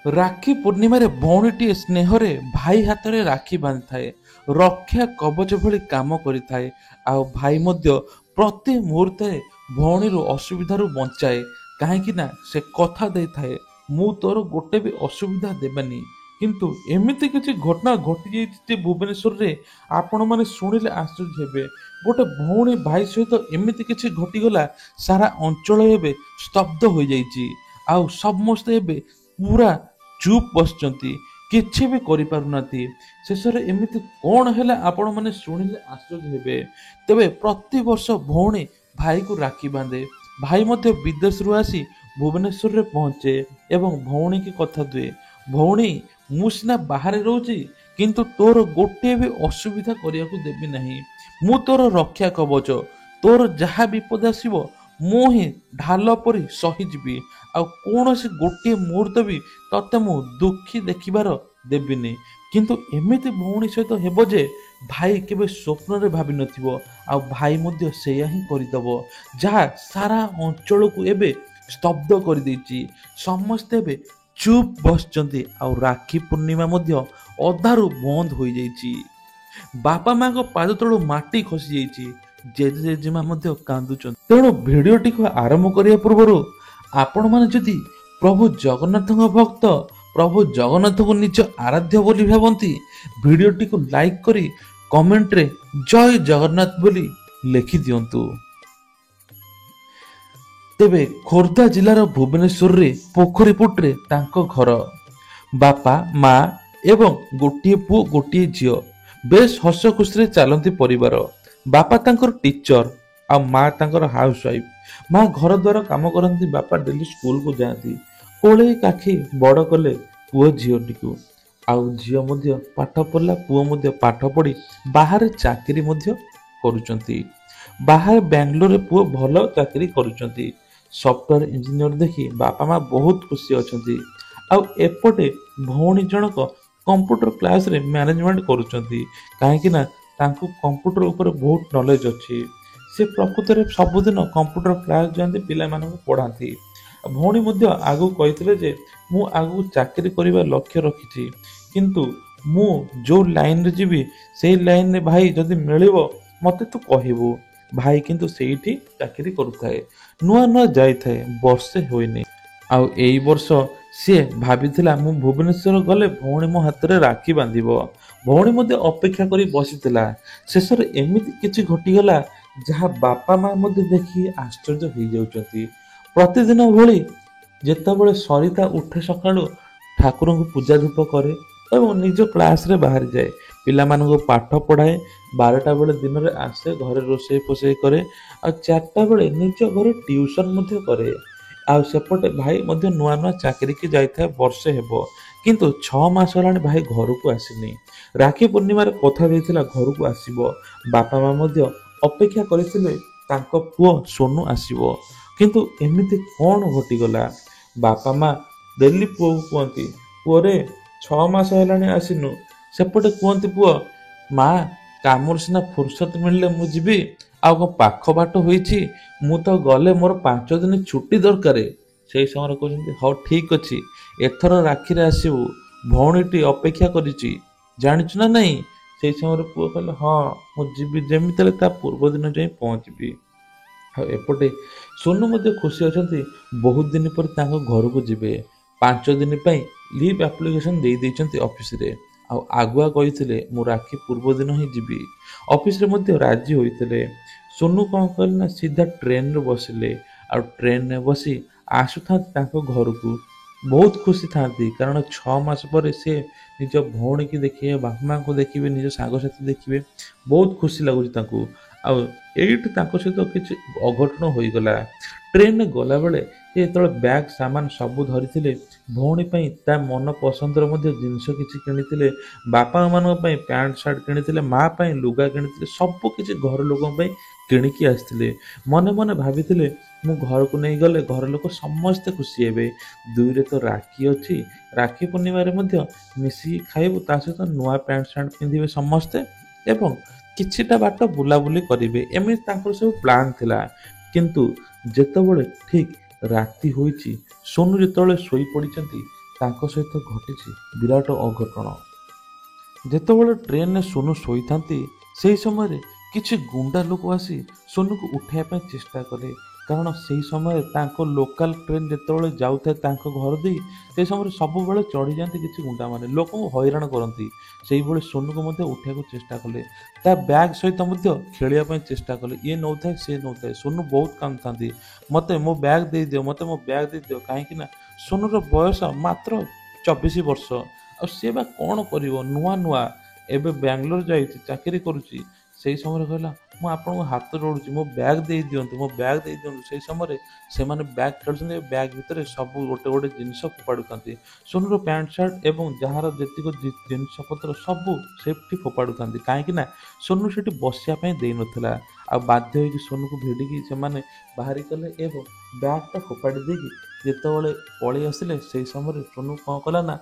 ରାକ୍ଷୀ ପୂର୍ଣ୍ଣିମାରେ ଭଉଣୀଟିଏ ସ୍ନେହରେ ଭାଇ ହାତରେ ରାକ୍ଷୀ ବାନ୍ଧିଥାଏ, ରକ୍ଷା କବଚ ଭଳି କାମ କରିଥାଏ। ଆଉ ଭାଇ ମଧ୍ୟ ପ୍ରତି ମୁହୂର୍ତ୍ତରେ ଭଉଣୀରୁ ଅସୁବିଧାରୁ ବଞ୍ଚାଏ, କାହିଁକି ନା ସେ କଥା ଦେଇଥାଏ ମୁଁ ତୋର ଗୋଟେ ବି ଅସୁବିଧା ଦେବାନି। କିନ୍ତୁ ଏମିତି କିଛି ଘଟଣା ଘଟିଯାଇଛି ଯେ ଭୁବନେଶ୍ୱରରେ ଆପଣମାନେ ଶୁଣିଲେ ଆଶ୍ଚର୍ଯ୍ୟ ହେବେ। ଗୋଟେ ଭଉଣୀ ଭାଇ ସହିତ ଏମିତି କିଛି ଘଟିଗଲା, ସାରା ଅଞ୍ଚଳ ଏବେ ସ୍ତବ୍ଧ ହୋଇଯାଇଛି। ଆଉ ସମସ୍ତେ ଏବେ ପୁରା ଚୁପ୍ ବସିଛନ୍ତି, କିଛି ବି କରିପାରୁନାହାନ୍ତି। ଶେଷରେ ଏମିତି କଣ ହେଲା ଆପଣମାନେ ଶୁଣିଲେ ଆଶ୍ଚର୍ଯ୍ୟ ହେବେ। ତେବେ ପ୍ରତିବର୍ଷ ଭଉଣୀ ଭାଇକୁ ରାକ୍ଷୀ ବାନ୍ଧେ। ଭାଇ ମଧ୍ୟ ବିଦେଶରୁ ଆସି ଭୁବନେଶ୍ୱରରେ ପହଞ୍ଚେ ଏବଂ ଭଉଣୀକି କଥା ଦିଏ, ଭଉଣୀ ମୁଁ ସିନା ବାହାରେ ରହୁଛି, କିନ୍ତୁ ତୋର ଗୋଟିଏ ବି ଅସୁବିଧା କରିବାକୁ ଦେବି ନାହିଁ। ମୁଁ ତୋର ରକ୍ଷା କବଚ, ତୋର ଯାହା ବିପଦ ଆସିବ ମୁଁ ହିଁ ଢାଲ ପରି ସହିଯିବି। ଆଉ କୌଣସି ଗୋଟିଏ ମୁହୂର୍ତ୍ତ ବି ତତେ ମୁଁ ଦୁଃଖୀ ଦେଖିବାର ଦେବିନି। କିନ୍ତୁ ଏମିତି ଭଉଣୀ ସହିତ ହେବ ଯେ ଭାଇ କେବେ ସ୍ୱପ୍ନରେ ଭାବିନଥିବ, ଆଉ ଭାଇ ମଧ୍ୟ ସେଇଆ ହିଁ କରିଦେବ, ଯାହା ସାରା ଅଞ୍ଚଳକୁ ଏବେ ସ୍ତବ୍ଧ କରିଦେଇଛି। ସମସ୍ତେ ଏବେ ଚୁପ୍ ବସିଛନ୍ତି, ଆଉ ରାକ୍ଷୀ ପୂର୍ଣ୍ଣିମା ମଧ୍ୟ ଅଧାରୁ ବନ୍ଦ ହୋଇଯାଇଛି। ବାପା ମାଙ୍କ ପାଦ ତଳୁ ମାଟି ଖସି ଯାଇଛି, ଜେଜେ ଜେଜେମା ମଧ୍ୟ କାନ୍ଦୁଛନ୍ତି। ତେଣୁ ଭିଡ଼ିଓଟିକୁ ଆରମ୍ଭ କରିବା ପୂର୍ବରୁ ଆପଣମାନେ ଯଦି ପ୍ରଭୁ ଜଗନ୍ନାଥଙ୍କ ଭକ୍ତ, ପ୍ରଭୁ ଜଗନ୍ନାଥଙ୍କୁ ନିଜ ଆରାଧ୍ୟ ବୋଲି ଭାବନ୍ତି, ଭିଡ଼ିଓଟିକୁ ଲାଇକ୍ କରି କମେଣ୍ଟରେ ଜୟ ଜଗନ୍ନାଥ ବୋଲି ଲେଖିଦିଅନ୍ତୁ। ତେବେ ଖୋର୍ଦ୍ଧା ଜିଲ୍ଲାର ଭୁବନେଶ୍ୱରରେ ପୋଖରୀପୁଟରେ ତାଙ୍କ ଘର। ବାପା ମା ଏବଂ ଗୋଟିଏ ପୁଅ ଗୋଟିଏ ଝିଅ, ବେଶ ହସ ଖୁସିରେ ଚାଲନ୍ତି ପରିବାର। ବାପା ତାଙ୍କର ଟିଚର ଆଉ ମା ତାଙ୍କର ହାଉସ ୱାଇଫ। ମା ଘର ଦ୍ୱାର କାମ କରନ୍ତି, ବାପା ଡେଲି ସ୍କୁଲକୁ ଯାଆନ୍ତି। କୋଳେଇ କାଖି ବଡ଼ କଲେ ପୁଅ ଝିଅଟିକୁ। ଆଉ ଝିଅ ମଧ୍ୟ ପାଠ ପଢ଼ିଲା, ପୁଅ ମଧ୍ୟ ପାଠ ପଢ଼ି ବାହାରେ ଚାକିରି ମଧ୍ୟ କରୁଛନ୍ତି। ବାହାରେ ବାଙ୍ଗାଲୋରରେ ପୁଅ ଭଲ ଚାକିରି କରୁଛନ୍ତି, ସଫ୍ଟୱେୟାର ଇଞ୍ଜିନିୟର ଦେଖି ବାପା ମା ବହୁତ ଖୁସି ଅଛନ୍ତି। ଆଉ ଏପଟେ ଭଉଣୀ ଜଣକ କମ୍ପ୍ୟୁଟର କ୍ଲାସରେ ମ୍ୟାନେଜମେଣ୍ଟ କରୁଛନ୍ତି, କାହିଁକି ନା ତାଙ୍କୁ କମ୍ପ୍ୟୁଟର ଉପରେ ବହୁତ ନଲେଜ ଅଛି। ସେ ପ୍ରକୃତରେ ସବୁଦିନ କମ୍ପ୍ୟୁଟର କ୍ଲାସ ଯାଆନ୍ତି, ପିଲାମାନଙ୍କୁ ପଢ଼ାନ୍ତି। ଭଉଣୀ ମଧ୍ୟ ଆଗକୁ କହିଥିଲେ ଯେ ମୁଁ ଆଗକୁ ଚାକିରି କରିବା ଲକ୍ଷ୍ୟ ରଖିଛି, କିନ୍ତୁ ମୁଁ ଯେଉଁ ଲାଇନରେ ଯିବି ସେଇ ଲାଇନରେ ଭାଇ ଯଦି ମିଳିବ ମୋତେ ତୁ କହିବୁ। ଭାଇ କିନ୍ତୁ ସେଇଠି ଚାକିରି କରୁଥାଏ, ନୂଆ ନୂଆ ଯାଇଥାଏ, ବର୍ଷେ ହୋଇନି। ଆଉ ଏଇ ବର୍ଷ ସିଏ ଭାବିଥିଲା ମୁଁ ଭୁବନେଶ୍ୱର ଗଲେ ଭଉଣୀ ମୋ ହାତରେ ରାକ୍ଷୀ ବାନ୍ଧିବ। ଭଉଣୀ ମଧ୍ୟ ଅପେକ୍ଷା କରି ବସିଥିଲା। ଶେଷରେ ଏମିତି କିଛି ଘଟିଗଲା ଯାହା ବାପା ମା ମଧ୍ୟ ଦେଖି ଆଶ୍ଚର୍ଯ୍ୟ ହେଇଯାଉଛନ୍ତି। ପ୍ରତିଦିନ ଭଳି ଯେତେବେଳେ ସରିତା ଉଠେ ସକାଳୁ, ଠାକୁରଙ୍କୁ ପୂଜା ଧୂପ କରେ ଏବଂ ନିଜ କ୍ଲାସରେ ବାହାରିଯାଏ, ପିଲାମାନଙ୍କୁ ପାଠ ପଢ଼ାଏ। 12ଟା ବେଳେ ଦିନରେ ଆସେ, ଘରେ ରୋଷେଇ ଫୋଷେଇ କରେ, ଆଉ 4ଟା ବେଳେ ନିଜ ଘରେ ଟିଉସନ ମଧ୍ୟ କରେ। ଆଉ ସେପଟେ ଭାଇ ମଧ୍ୟ ନୂଆ ନୂଆ ଚାକିରିକି ଯାଇଥାଏ, ବର୍ଷେ ହେବ। କିନ୍ତୁ 6 ମାସ ହେଲାଣି ଭାଇ ଘରକୁ ଆସିନି। ରାକ୍ଷୀ ପୂର୍ଣ୍ଣିମାରେ କଥା ଦେଇଥିଲା ଘରକୁ ଆସିବ। ବାପା ମା ମଧ୍ୟ ଅପେକ୍ଷା କରିଥିଲେ ତାଙ୍କ ପୁଅ ସୋନୁ ଆସିବ। କିନ୍ତୁ ଏମିତି କଣ ଘଟିଗଲା? ବାପା ମା ଡେଲି ପୁଅକୁ କୁହନ୍ତି, ପୁଅରେ 6 ମାସ ହେଲାଣି ଆସିନୁ। ସେପଟେ କୁହନ୍ତି ପୁଅ, ମା କାମରୁ ସିନା ଫୁର୍ସତ ମିଳିଲେ ମୁଁ ଯିବି, ଆଉ କଣ ପାଖ ବାଟ ହୋଇଛି, ମୁଁ ତ ଗଲେ ମୋର 5 ଦିନ ଛୁଟି ଦରକାର। ସେଇ ସମୟରେ କହୁଛନ୍ତି ହଉ ଠିକ ଅଛି, ଏଥର ରାକ୍ଷୀରେ ଆସିବୁ, ଭଉଣୀଟି ଅପେକ୍ଷା କରିଛି, ଜାଣିଛୁ ନା ନାହିଁ। ସେଇ ସମୟରେ ପୁଅ କହିଲେ ହଁ ମୁଁ ଯିବି, ଯେମିତି ହେଲେ ତା ପୂର୍ବ ଦିନ ଯାଇ ପହଞ୍ଚିବି। ଆଉ ଏପଟେ ସୋନୁ ମଧ୍ୟ ଖୁସି ଅଛନ୍ତି, ବହୁତ ଦିନ ପରେ ତାଙ୍କ ଘରକୁ ଯିବେ। 5 ଦିନ ପାଇଁ ଲିଭ୍ ଆପ୍ଲିକେସନ ଦେଇଛନ୍ତି ଅଫିସରେ। ଆଉ ଆଗୁଆ କହିଥିଲେ ମୁଁ ରାକ୍ଷୀ ପୂର୍ବ ଦିନ ହିଁ ଯିବି। ଅଫିସରେ ମଧ୍ୟ ରାଜି ହୋଇଥିଲେ। ସୋନୁ କଣ କଲେ ନା ସିଧା ଟ୍ରେନରେ ବସିଲେ, ଆଉ ଟ୍ରେନରେ ବସି ଆସୁଥାନ୍ତି ତାଙ୍କ ଘରକୁ। ବହୁତ ଖୁସି ଥାନ୍ତି, କାରଣ 6 ମାସ ପରେ ସେ ନିଜ ଭଉଣୀକି ଦେଖିବେ, ବାପା ମାଙ୍କୁ ଦେଖିବେ, ନିଜ ସାଙ୍ଗସାଥି ଦେଖିବେ, ବହୁତ ଖୁସି ଲାଗୁଛି ତାଙ୍କୁ। ଆଉ ଏଇଠି ତାଙ୍କ ସହିତ କିଛି ଅଘଟଣ ହୋଇଗଲା। ଟ୍ରେନରେ ଗଲାବେଳେ ସେ ଯେତେବେଳେ ବ୍ୟାଗ୍ ସାମାନ ସବୁ ଧରିଥିଲେ, ଭଉଣୀ ପାଇଁ ତା ମନ ପସନ୍ଦର ମଧ୍ୟ ଜିନିଷ କିଛି କିଣିଥିଲେ, ବାପା ମାନଙ୍କ ପାଇଁ ପ୍ୟାଣ୍ଟ ସାର୍ଟ କିଣିଥିଲେ, ମା ପାଇଁ ଲୁଗା କିଣିଥିଲେ, ସବୁ କିଛି ଘର ଲୋକଙ୍କ ପାଇଁ କିଣିକି ଆସିଥିଲେ। ମନେ ମନେ ଭାବିଥିଲେ ମୁଁ ଘରକୁ ନେଇଗଲେ ଘର ଲୋକ ସମସ୍ତେ ଖୁସି ହେବେ। 2ରେ ତ ରାକ୍ଷୀ ଅଛି, ରାକ୍ଷୀ ପୂର୍ଣ୍ଣିମାରେ ମଧ୍ୟ ମିଶିକି ଖାଇବୁ, ତା ସହିତ ନୂଆ ପ୍ୟାଣ୍ଟ ସାର୍ଟ ପିନ୍ଧିବେ ସମସ୍ତେ ଏବଂ କିଛିଟା ବାଟ ବୁଲାବୁଲି କରିବେ, ଏମିତି ତାଙ୍କର ସବୁ ପ୍ଲାନ୍ ଥିଲା। କିନ୍ତୁ ଯେତେବେଳେ ଠିକ ରାତି ହୋଇଛି, ସୋନୁ ଯେତେବେଳେ ଶୋଇପଡ଼ିଛନ୍ତି, ତାଙ୍କ ସହିତ ଘଟିଛି ବିରାଟ ଅଘଟଣ। ଯେତେବେଳେ ଟ୍ରେନରେ ସୋନୁ ଶୋଇଥାନ୍ତି ସେହି ସମୟରେ କିଛି ଗୁଣ୍ଡା ଲୋକ ଆସି ସୋନୁକୁ ଉଠାଇବା ପାଇଁ ଚେଷ୍ଟା କଲେ। କାରଣ ସେହି ସମୟରେ ତାଙ୍କ ଲୋକାଲ ଟ୍ରେନ୍ ଯେତେବେଳେ ଯାଉଥାଏ ତାଙ୍କ ଘର ଦେଇ ସେହି ସମୟରେ ସବୁବେଳେ ଚଢ଼ିଯାଆନ୍ତି କିଛି ଗୁଣ୍ଡାମାନେ, ଲୋକଙ୍କୁ ହଇରାଣ କରନ୍ତି। ସେଇଭଳି ସୋନୁକୁ ମଧ୍ୟ ଉଠାଇବାକୁ ଚେଷ୍ଟା କଲେ। ତା ବ୍ୟାଗ୍ ସହିତ ମଧ୍ୟ ଖେଳିବା ପାଇଁ ଚେଷ୍ଟା କଲେ। ଇଏ ନେଉଥାଏ ସିଏ ନେଉଥାଏ। ସୋନୁ ବହୁତ କାନ୍ଦୁଥାନ୍ତି, ମୋତେ ମୋ ବ୍ୟାଗ୍ ଦେଇଦିଅ, ମୋତେ ମୋ ବ୍ୟାଗ୍ ଦେଇଦିଅ। କାହିଁକିନା ସୋନୁର ବୟସ ମାତ୍ର 24 ବର୍ଷ। ଆଉ ସିଏ ବା କ'ଣ କରିବ, ନୂଆ ନୂଆ ଏବେ ବାଙ୍ଗାଲୋର ଯାଇଛି, ଚାକିରି କରୁଛି। ସେହି ସମୟରେ କହିଲା ମୁଁ ଆପଣଙ୍କୁ ହାତ ଯୋଡ଼ୁଛି, ମୋ ବ୍ୟାଗ୍ ଦେଇଦିଅନ୍ତୁ, ମୋ ବ୍ୟାଗ୍ ଦେଇଦିଅନ୍ତୁ। ସେହି ସମୟରେ ସେମାନେ ବ୍ୟାଗ୍ ଖେଳୁଛନ୍ତି, ବ୍ୟାଗ୍ ଭିତରେ ସବୁ ଗୋଟେ ଗୋଟେ ଜିନିଷ ଫୋପାଡ଼ୁଥାନ୍ତି। ସୋନୁର ପ୍ୟାଣ୍ଟ ସାର୍ଟ ଏବଂ ଯାହାର ଯେତିକି ଜିନିଷପତ୍ର ସବୁ ସେଠି ଫୋପାଡ଼ୁଥାନ୍ତି। କାହିଁକିନା ସୋନୁ ସେଠି ବସିବା ପାଇଁ ଦେଇନଥିଲା। ଆଉ ବାଧ୍ୟ ହୋଇକି ସୋନୁକୁ ଭିଡ଼ିକି ସେମାନେ ବାହାରି କଲେ ଏବଂ ବ୍ୟାଗ୍ଟା ଫୋପାଡ଼ି ଦେଇକି ଯେତେବେଳେ ପଳେଇ ଆସିଲେ ସେହି ସମୟରେ ସୋନୁ କ'ଣ କଲା ନା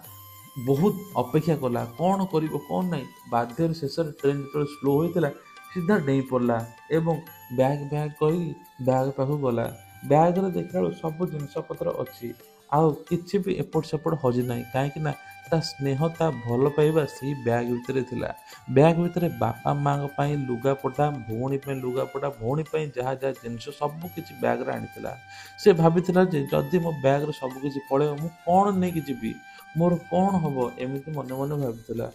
ବହୁତ ଅପେକ୍ଷା କଲା, କ'ଣ କରିବ କ'ଣ ନାହିଁ। ବାଧ୍ୟରେ ଶେଷରେ ଟ୍ରେନ୍ ଯେତେବେଳେ ସ୍ଲୋ ହୋଇଥିଲା ସିଧା ଡେଇଁ ପଡ଼ିଲା ଏବଂ ବ୍ୟାଗ୍ କହିକି ବ୍ୟାଗ୍ ପାଖକୁ ଗଲା। ବ୍ୟାଗ୍ରେ ଦେଖିଲା ବେଳକୁ ସବୁ ଜିନିଷପତ୍ର ଅଛି, ଆଉ କିଛି ବି ଏପଟ ସେପଟ ହଜି ନାହିଁ। କାହିଁକିନା ତା ସ୍ନେହ, ତା ଭଲ ପାଇବା ସେଇ ବ୍ୟାଗ୍ ଭିତରେ ଥିଲା। ବ୍ୟାଗ୍ ଭିତରେ ବାପା ମାଙ୍କ ପାଇଁ ଲୁଗାପଟା, ଭଉଣୀ ପାଇଁ ଲୁଗାପଟା, ଭଉଣୀ ପାଇଁ ଯାହା ଯାହା ଜିନିଷ ସବୁ କିଛି ବ୍ୟାଗ୍ରେ ଆଣିଥିଲା। ସେ ଭାବିଥିଲା ଯେ ଯଦି ମୋ ବ୍ୟାଗ୍ରେ ସବୁ କିଛି ପଳେଇବ ମୁଁ କ'ଣ ନେଇକି ଯିବି, ମୋର କ'ଣ ହେବ, ଏମିତି ମନେ ମନେ ଭାବିଥିଲା।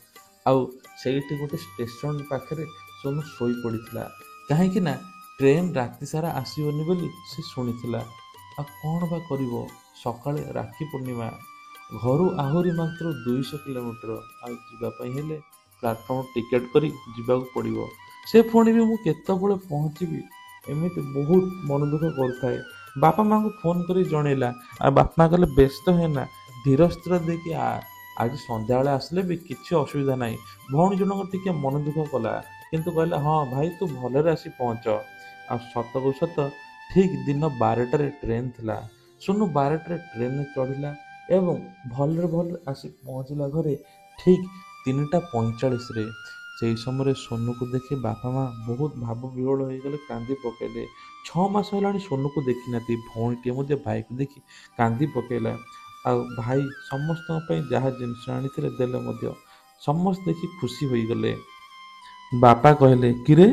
ଆଉ ସେଇଠି ଗୋଟେ ଷ୍ଟେସନ ପାଖରେ ସୋନୁ ଶୋଇପଡ଼ିଥିଲା। କାହିଁକି ନା ଟ୍ରେନ୍ ରାତି ସାରା ଆସିବନି ବୋଲି ସେ ଶୁଣିଥିଲା। ଆଉ କ'ଣ ବା କରିବ, ସକାଳେ ରାକ୍ଷୀ ପୂର୍ଣ୍ଣିମା, ଘରୁ ଆହୁରି ମାତ୍ର 200 କିଲୋମିଟର। ଆଉ ଯିବା ପାଇଁ ହେଲେ ପ୍ଲାଟଫର୍ମ ଟିକେଟ୍ କରି ଯିବାକୁ ପଡ଼ିବ। ସେ ପୁଣି ବି ମୁଁ କେତେବେଳେ ପହଞ୍ଚିବି ଏମିତି ବହୁତ ମନ ଦୁଃଖ କରୁଥାଏ। ବାପା ମାଆଙ୍କୁ ଫୋନ୍ କରି ଜଣେଇଲା। ଆଉ ବାପା ମାଆ କହିଲେ ବ୍ୟସ୍ତ ହେନା, ଧୀର ସ୍ଥିର ଦେଇକି ଆଜି ସନ୍ଧ୍ୟାବେଳେ ଆସିଲେ ବି କିଛି ଅସୁବିଧା ନାହିଁ। ଭଉଣୀ ଜଣକ ଟିକେ ମନ ଦୁଃଖ କଲା, କିନ୍ତୁ କହିଲା ହଁ ଭାଇ ତୁ ଭଲରେ ଆସି ପହଞ୍ଚ। ଆଉ ସତକୁ ସତ ଠିକ୍ ଦିନ 12ଟାରେ ଟ୍ରେନ୍ ଥିଲା। ସୋନୁ 12ଟାରେ ଟ୍ରେନ୍ରେ ଚଢ଼ିଲା ଏବଂ ଭଲରେ ଆସି ପହଞ୍ଚିଲା ଘରେ ଠିକ୍ 3ଟା 45ରେ। ସେହି ସମୟରେ ସୋନୁକୁ ଦେଖି ବାପା ମା ବହୁତ ଭାବ ବିହ୍ୱଳ ହୋଇଗଲେ, କାନ୍ଦି ପକାଇଲେ। 6 ମାସ ହେଲାଣି ସୋନୁକୁ ଦେଖିନାହାନ୍ତି। ଭଉଣୀଟିଏ ମଧ୍ୟ ଭାଇକୁ ଦେଖି କାନ୍ଦି ପକାଇଲା। ଆଉ ଭାଇ ସମସ୍ତଙ୍କ ପାଇଁ ଯାହା ଜିନିଷ ଆଣିଥିଲେ ଦେଲେ ମଧ୍ୟ। ସମସ୍ତେ ଦେଖି ଖୁସି ହୋଇଗଲେ। ବାପା କହିଲେ କିରେ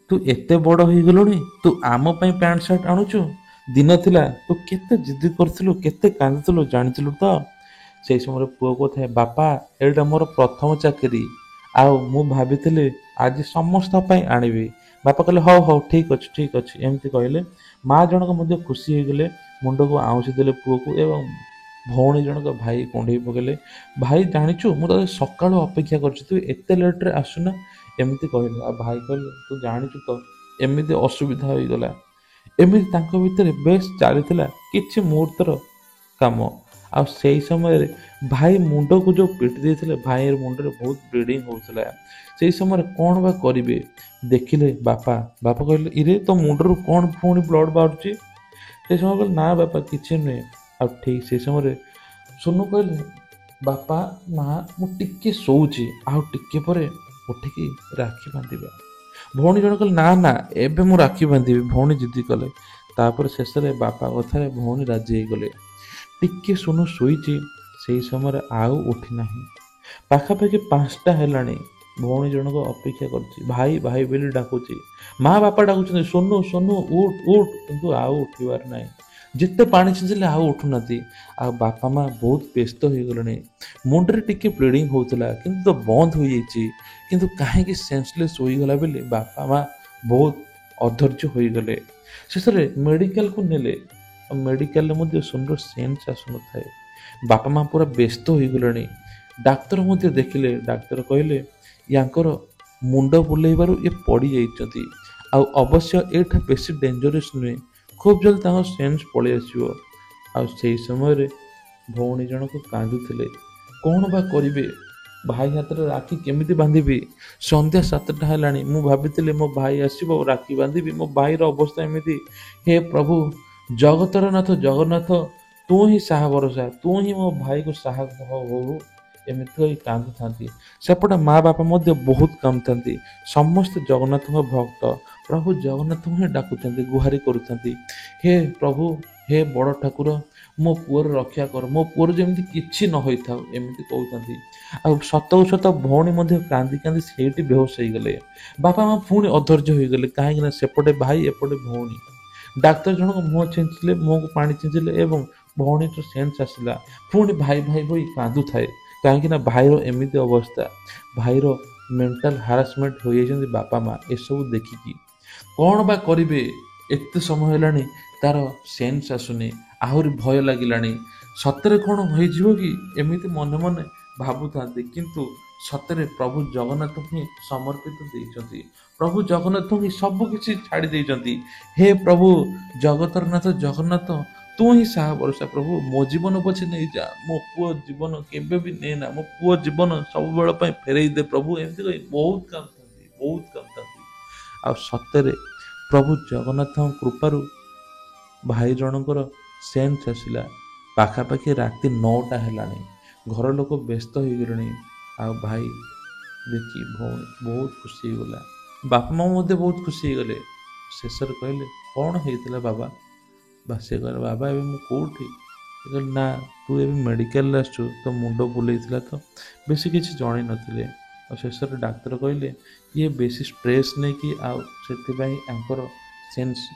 ତୁ ଏତେ ବଡ଼ ହୋଇଗଲୁଣି, ତୁ ଆମ ପାଇଁ ପ୍ୟାଣ୍ଟ ସାର୍ଟ ଆଣୁଛୁ? ଦିନ ଥିଲା ତୁ କେତେ ଜିଦ୍ଦି କରୁଥିଲୁ, କେତେ କାନ୍ଦୁଥିଲୁ ଜାଣିଥିଲୁ ତ? ସେହି ସମୟରେ ପୁଅ କହୁଥାଏ ବାପା ଏଇଟା ମୋର ପ୍ରଥମ ଚାକିରି, ଆଉ ମୁଁ ଭାବିଥିଲି ଆଜି ସମସ୍ତଙ୍କ ପାଇଁ ଆଣିବି। ବାପା କହିଲେ ହଉ ହଉ ଠିକ୍ ଅଛି ଏମିତି କହିଲେ। ମା ଜଣକ ମଧ୍ୟ ଖୁସି ହୋଇଗଲେ, ମୁଣ୍ଡକୁ ଆଉଁସି ଦେଲେ ପୁଅକୁ ଏବଂ ଭଉଣୀ ଜଣକ ଭାଇ କୁଣ୍ଢେଇ ପକାଇଲେ। ଭାଇ ଜାଣିଛୁ ମୁଁ ତତେ ସକାଳୁ ଅପେକ୍ଷା କରିଛି, ତୁ ଏତେ ଲେଟ୍ରେ ଆସୁନା, ଏମିତି କହିଲେ। ଆଉ ଭାଇ କହିଲେ ତୁ ଜାଣିଛୁ ତ ଏମିତି ଅସୁବିଧା ହୋଇଗଲା। ଏମିତି ତାଙ୍କ ଭିତରେ ବେଶ ଚାଲିଥିଲା କିଛି ମୁହୂର୍ତ୍ତର କାମ। ଆଉ ସେହି ସମୟରେ ଭାଇ ମୁଣ୍ଡକୁ ଯେଉଁ ପିଟି ଦେଇଥିଲେ, ଭାଇର ମୁଣ୍ଡରେ ବହୁତ ବ୍ଲିଡ଼ିଂ ହେଉଥିଲା। ସେହି ସମୟରେ କ'ଣ ବା କରିବେ, ଦେଖିଲେ ବାପା କହିଲେ ଇରେ ତୋ ମୁଣ୍ଡରୁ କ'ଣ ପୁଣି ବ୍ଲଡ଼ ବାହାରୁଛି? ସେ ସମୟ କହିଲେ ନା ବାପା କିଛି ନୁହେଁ। ଆଉ ଠିକ୍ ସେ ସମୟରେ ସୋନୁ କହିଲେ ବାପା ମା ମୁଁ ଟିକେ ଶୋଉଛି, ଆଉ ଟିକେ ପରେ ଉଠିକି ରାକ୍ଷୀ ବାନ୍ଧିବା। ଭଉଣୀ ଜଣେ କହିଲେ ନା ଏବେ ମୁଁ ରାକ୍ଷୀ ବାନ୍ଧିବି। ଭଉଣୀ ଜିଦ୍ଦି କଲେ। ତାପରେ ଶେଷରେ ବାପା କଥାରେ ଭଉଣୀ ରାଜି ହେଇଗଲେ। ଟିକେ ସୋନୁ ଶୋଇଛି, ସେହି ସମୟରେ ଆଉ ଉଠି ନାହିଁ। ପାଖାପାଖି 5ଟା ହେଲାଣି। ଭଉଣୀ ଜଣକ ଅପେକ୍ଷା କରୁଛି, ଭାଇ ବୋଲି ଡାକୁଛି। ମା ବାପା ଡାକୁଛନ୍ତି ସୋନୁ ଉଠ, କିନ୍ତୁ ଆଉ ଉଠିବାର ନାହିଁ। ଯେତେ ପାଣି ଛିଞ୍ଚିଲେ ଆଉ ଉଠୁନାହାନ୍ତି। ଆଉ ବାପା ମା ବହୁତ ବ୍ୟସ୍ତ ହୋଇଗଲେଣି। ମୁଣ୍ଡରେ ଟିକେ ବ୍ଲିଡ଼ିଂ ହେଉଥିଲା କିନ୍ତୁ ତ ବନ୍ଦ ହୋଇଯାଇଛି। କିନ୍ତୁ କାହିଁକି ସେନ୍ସଲେସ୍ ହୋଇଗଲା ବୋଲି ବାପା ମା ବହୁତ ଅଧୈର୍ଯ୍ୟ ହୋଇଗଲେ। ଶେଷରେ ମେଡ଼ିକାଲକୁ ନେଲେ। ଆଉ ମେଡ଼ିକାଲରେ ମଧ୍ୟ ସୋନୁର ସେନ୍ସ ଆସୁନଥାଏ। ବାପା ମା ପୁରା ବ୍ୟସ୍ତ ହୋଇଗଲେଣି। ଡାକ୍ତର ମଧ୍ୟ ଦେଖିଲେ। ଡାକ୍ତର କହିଲେ ୟାଙ୍କର ମୁଣ୍ଡ ବୁଲେଇବାରୁ ଏ ପଡ଼ିଯାଇଛନ୍ତି। ଆଉ ଅବଶ୍ୟ ଏଇଟା ବେଶୀ ଡେଞ୍ଜରସ୍ ନୁହେଁ, ଖୁବ୍ ଜଲ୍ଦି ତାଙ୍କ ସେନ୍ସ ପଳେଇ ଆସିବ। ଆଉ ସେହି ସମୟରେ ଭଉଣୀ ଜଣକ କାନ୍ଦୁଥିଲେ। କ'ଣ ବା କରିବେ, ଭାଇ ହାତରେ ରାକ୍ଷୀ କେମିତି ବାନ୍ଧିବି? ସନ୍ଧ୍ୟା 7ଟା ହେଲାଣି। ମୁଁ ଭାବିଥିଲି ମୋ ଭାଇ ଆସିବ, ରାକ୍ଷୀ ବାନ୍ଧିବି, ମୋ ଭାଇର ଅବସ୍ଥା ଏମିତି। ହେ ପ୍ରଭୁ ଜଗତର ନାଥ ଜଗନ୍ନାଥ, ତୁ ହିଁ ସାହା ଭରସା, ତୁ ହିଁ ମୋ ଭାଇକୁ ସାହା ହବୁ, ଏମିତି କହି କାନ୍ଦୁଥାନ୍ତି। ସେପଟେ ମା ବାପା ମଧ୍ୟ ବହୁତ କାନ୍ଦୁଥାନ୍ତି। ସମସ୍ତେ ଜଗନ୍ନାଥଙ୍କ ଭକ୍ତ, ପ୍ରଭୁ ଜଗନ୍ନାଥଙ୍କୁ ହିଁ ଡାକୁଥାନ୍ତି, ଗୁହାରି କରୁଥାନ୍ତି। ହେ ପ୍ରଭୁ हे बड़ ठाकुर मो पुअर रक्षा कर, मो पुअर जमी किसी न होता एमती कहते। सतक सत भौणी कांदी कांदी से बेहोश हो गले। बापा माँ पुणी अधर्य हो गले कहीं सेपटे भाई एपटे भौणी। डाक्तर जनक मुह छींचिले, मुह को पानी छींचिले एवं भौणी सेन्स आसला। पुणी भाई भाई बोई कांदु थाए कहीं भाईर एमती अवस्था, भाईर मेंटल हारासमेंट हो जाइछन्ति बापा माँ एसबू देखिकी कौन बा करिवे। एते समय हेलानी तार सेन्स आसुनी, आहरी भय लागिलानी सतरे कौन होइजिवो कि एमिति मने मने भाबुथांती, किंतु सतरे प्रभु जगन्नाथ ही समर्पित देइछन्ति। प्रभु जगन्नाथ ही सब किछि छाड़ी देइछन्ति। हे प्रभु जगतर नाथ जगन्नाथ तू ही साहा भरोसा, प्रभु मो जीवन पछे नहीं जा, मो पुओ जीवन केबे भी ने ना, मो पुओ जीवन सब बेल पई फेरई दे प्रभु। एमती कहि बहुत कामथांती आ सतरे प्रभु जगन्नाथ कृपारू भाई जनकर सेन्स आसला। पाखापाखि राति 9टा हेलानी, घर लोक व्यस्त हो गले। आ भाई देखी भौणी बहुत खुशी हो गला, बापा माँ मध्य बहुत खुशी हो गले। शेष कहले कौन होता बाबा? से कहले बाबा ए कौटी? कहले ना तू ए मेडिकल आसु, तो मुंड बुले तो बेसी किसी जन नथिले। और शेष डाक्तर कहले ये बेसी स्ट्रेस नहीं कि आंकर सेन्स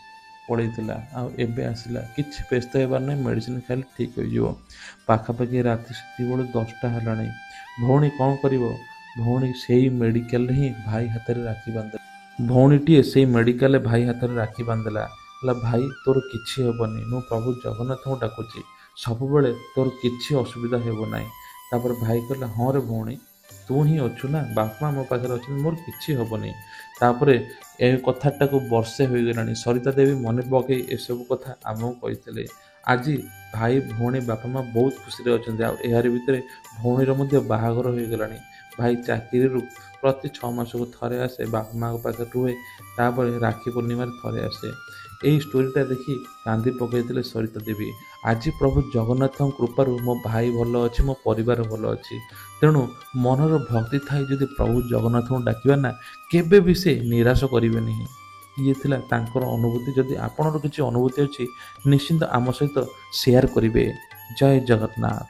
पड़ेगा आबे आसला किसी व्यस्त होबार नहीं, मेडिसिन खाली ठीक हो। पाखापाखि राति से 10टा है। भौणी कौन कर? भौणी से मेडिकल ही भाई हाथ में राखी बांधला। भौणीटीए से मेडिकल भाई हाथ में राखी बांधला। भाई तोर किसी हेबनी, मु प्रभु जगन्नाथ को डाकुची सब बेले तोर किसी असुविधा हेब ना। तापर भाई कहला हाँ रे भौणी तू ही अच्छु ना, बापा मो पाखे अच्छे मोर किसी हेबनी। तापर ए कथाटा को वर्षे हो गलानी। सरिता देवी मन पकई एसबू कथा आमको कहते। आज भाई भौणी बापा माँ बहुत खुशी अच्छा। यार भितर भौणीर बाहागर हो गलानी। भाई चाकरी प्रति 6 मास को थरे आसे, बापा माँ पाखे रुहे, तापर राखी पूर्णिम थरे आसे। यही स्टोरीटा देखी कांदी पकईले सरिता देवी। आज प्रभु जगन्नाथ कृपारू मो भाई भल अच्छे, मो परिवार भल अच्छी। तेणु मनर भक्ति थाई जदि प्रभु जगन्नाथ को डाकिबा ना, केबे भी से निराश करिवे नहीं। ये थिला तांकर अनुभूति। जदि आपनर किछि अनुभूति अछि निश्चिंत आम सहित शेयर करिवे। जय जगन्नाथ।